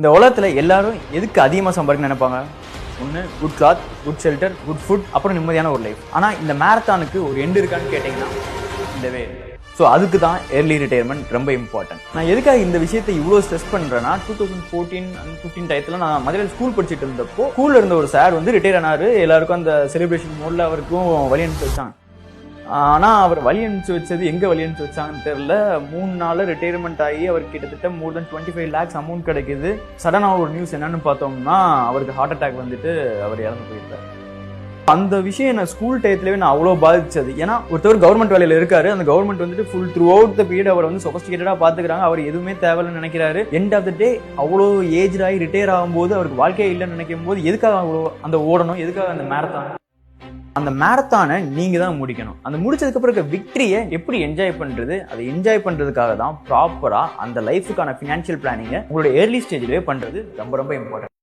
இந்த உலகத்துல எல்லாரும் எதுக்கு அதிகமாக சம்பாதிக்க நினைப்பாங்க? ஒன்று good cloth, good shelter, good food, அப்புறம் நிம்மதியான ஒரு லைஃப். ஆனால் இந்த மேரத்தானுக்கு ஒரு எண்டு இருக்கான்னு கேட்டிங்கன்னா இல்லவே இல்லை. ஸோ அதுக்கு தான் ஏர்லி ரிட்டையர்மெண்ட் ரொம்ப இம்பார்ட்டன்ட். நான் எதுக்காக இந்த விஷயத்தை இவ்வளோ ஸ்ட்ரெஸ் பண்ணுறேன்னா 2014 and 15 டயத்தில் நான் மதுரையில் ஸ்கூல் படிச்சுட்டு இருந்தப்போ ஸ்கூலில் இருந்த ஒரு சார் வந்து ரிட்டையர் ஆனார். எல்லாருக்கும் அந்த செலிப்ரேஷன் மோடில் அவருக்கும் வழி அனுப்பிச்சு வச்சாங்க. ஆனால் அவர் வழி அனுப்பிச்சு வச்சது எங்கே வழி அனுப்பிச்சு வச்சாங்கன்னு தெரியல. 3 நாள் ரிட்டையர்மெண்ட் ஆகி அவருக்கு கிட்டத்தட்ட more than 25 lakhs அமௌண்ட் கிடைக்குது. சடனாக ஒரு நியூஸ் என்னன்னு பார்த்தோம்னா அவருக்கு ஹார்ட் அட்டாக் வந்துட்டு அவர் இறந்து போயிருக்காரு. அந்த விஷயம் என்ன ஸ்கூல் டயத்துலேயே நான் அவ்வளோ பாதிச்சது. ஏன்னா ஒருத்தர் கவர்மெண்ட் வேலையில் இருக்காரு. அந்த கவர்மெண்ட் வந்துட்டு full throughout the period அவர் வந்து சொஃபிஸ்டிகேட்டடாக பார்த்துக்கிறாங்க. அவர் எதுவுமே தேவையில்லைன்னு நினைக்கிறாரு. எண்ட் ஆஃப் த டே அவ்வளோ ஏஜ் ஆகி ரிட்டையர் ஆகும்போது அவருக்கு வாழ்க்கையே இல்லைன்னு நினைக்கும் போது எதுக்காக அவ்வளோ அந்த ஓடணும்? எதுக்காக அந்த மேரத்தான்? அந்த மேரத்தானை நீங்க தான் முடிக்கணும். அந்த முடிச்சதுக்கு அப்புறம் இருக்க விக்டரியை எப்படி என்ஜாய் பண்றது? அதை என்ஜாய் பண்றதுக்காக தான் ப்ராப்பரா அந்த லைஃபுக்கான ஃபினான்ஷியல் பிளானிங்கை உங்களோட ஏர்லி ஸ்டேஜ்லயே பண்றது ரொம்ப ரொம்ப இம்பார்ட்டன்ட்.